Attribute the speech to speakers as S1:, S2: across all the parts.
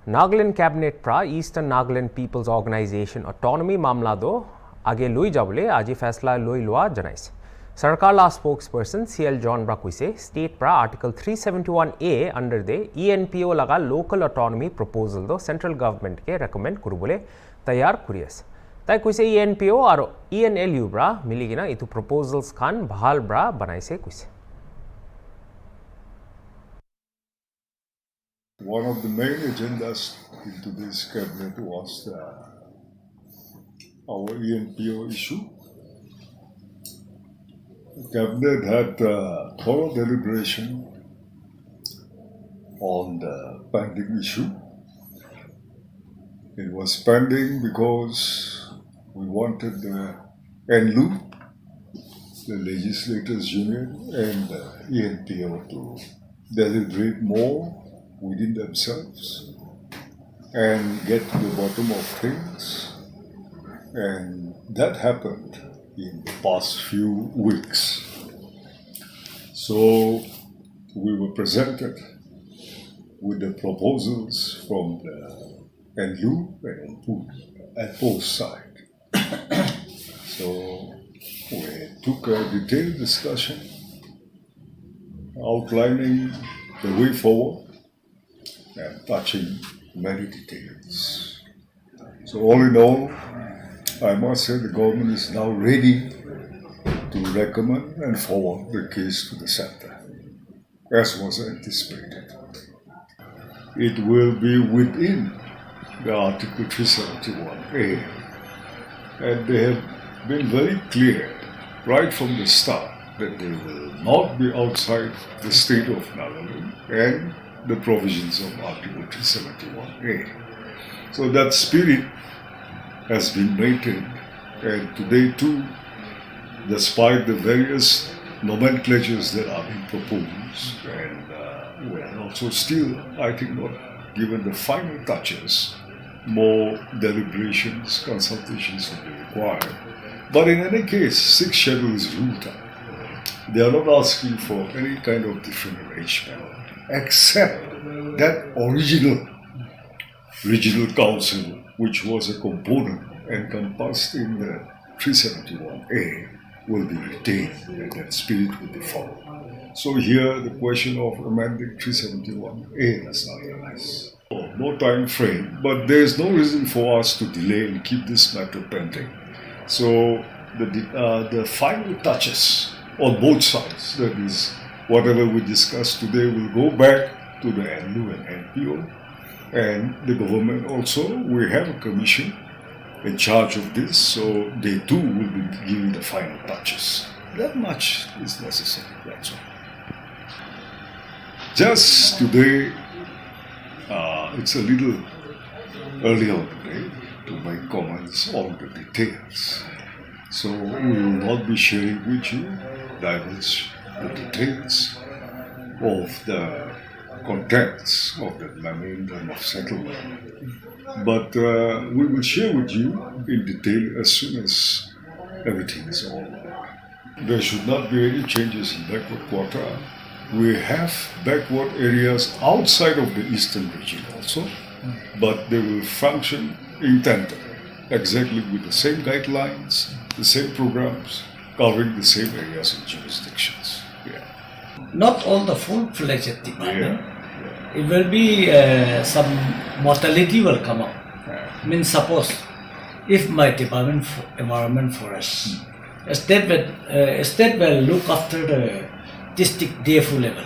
S1: Nagaland Cabinet pra Eastern Nagaland People's Organization Autonomy मामला दो आगे लुई जाबले आजी फैसला लुई लुआ जनाइस सरकार ला स्पोक्सपर्सन CL John ब्रा कुइसे स्टेट प्रा आर्टिकल 371A अंडर दे ENPO लगा लोकल ऑटोनॉमी प्रपोजल दो सेंट्रल गवर्नमेंट के रेकमेंड कुरुबले तैयार कुरियस ताई कुइसे ENPO और ENLU ब्रा मिलीगिना इतु प्रपोजल्स खान बहाल ब्रा बनाइसे कुइसे
S2: One of the main agendas in today's cabinet was our ENPO issue. The cabinet had thorough deliberation on the pending issue. It was pending because we wanted the NLU, the Legislators Union, and the ENPO to deliberate more within themselves and get to the bottom of things, and that happened in the past few weeks. So we were presented with the proposals from the NU and Enpo side. So we took a detailed discussion outlining the way forward and touching many details. So all in all, I must say the government is now ready to recommend and forward the case to the center, as was anticipated. It will be within the Article 371A, and they have been very clear right from the start that they will not be outside the state of Nagaland and the provisions of Article 371A. So that spirit has been maintained, and today too, despite the various nomenclatures that are being proposed, and we are also still, I think, not given the final touches, more deliberations, consultations will be required. But in any case, 6 schedules ruled out. They are not asking for any kind of different arrangement, except that original regional council, which was a component encompassed in the 371A, will be retained and that spirit will be followed. So here the question of amending 371A has not arise. No time frame, but there is no reason for us to delay and keep this matter pending. So the final touches on both sides, that is, whatever we discuss today will go back to the NU and NPO, and the government also. We have a commission in charge of this, so they too will be giving the final touches. That much is necessary, that's all. Just today, it's a little early on today to make comments on the details. So we will not be sharing with you diverse the details of the contents of the memorandum of settlement. But we will share with you in detail as soon as everything is over. There should not be any changes in backward quota. We have backward areas outside of the eastern region also, but they will function in tandem, exactly with the same guidelines, the same programs, covering the same areas and jurisdictions. Yeah.
S3: Not all the full-fledged department. Yeah. It will be some mortality will come up. Yeah. Means suppose if my department environment forest, a state will look after the district DFO level,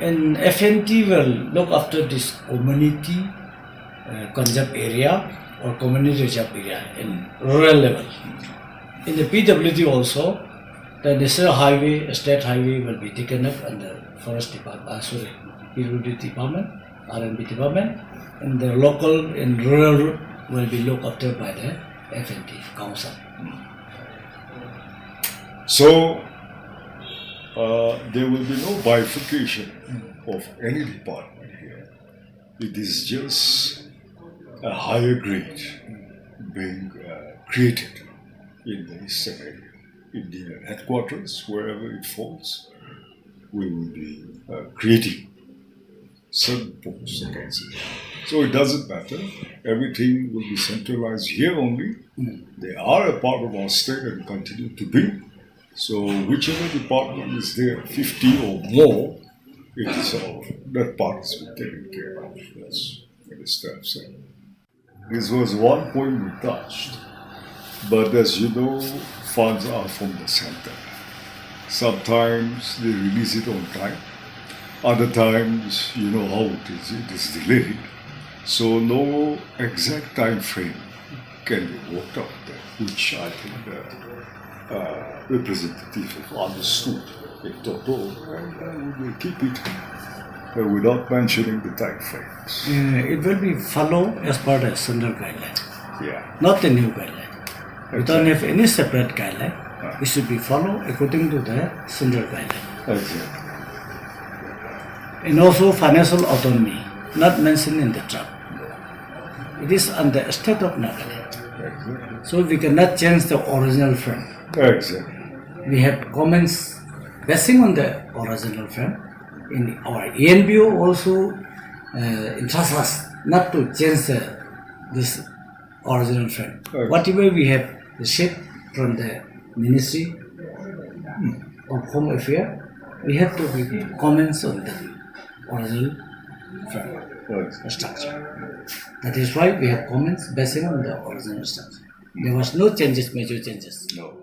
S3: and FNT will look after this community conserve area or community reserve area in rural level. In the PWD also, the national highway, state highway will be taken up under forest department, PWD department, R&B department, and the local and rural will be looked after by the FNT council.
S2: So there will be no bifurcation of any department here. It is just a higher grade being created in the eastern area. In the headquarters, wherever it falls, we will be creating certain posts against it. So it doesn't matter. Everything will be centralized here only. They are a part of our state and continue to be. So whichever department is there, 50 or more, it is all that part has been taken care of. Yes, understand. So this was one point we touched. But as you know, funds are from the center. Sometimes they release it on time. Other times, you know how it is delayed. So no exact time frame can be worked out there, which I think the representative have understood in total, and we will keep it without mentioning the time frames.
S3: It will be followed as per the standard guideline,
S2: Yeah.
S3: not the new guideline. We don't have any separate guideline. It should be followed according to the standard guideline.
S2: Exactly.
S3: And also financial autonomy, not mentioned in the draft. It is on the state of Nagaland.
S2: Exactly.
S3: So we cannot change the original frame.
S2: Exactly.
S3: We have comments basing on the original frame. In our ENBO also entrusts us not to change this original frame.
S2: Okay.
S3: Whatever we have received from the Ministry of Home Affairs, we have to give comments on the original frame
S2: Right.
S3: structure. That is why we have comments basing on the original structure. There was no changes, major changes.
S2: No.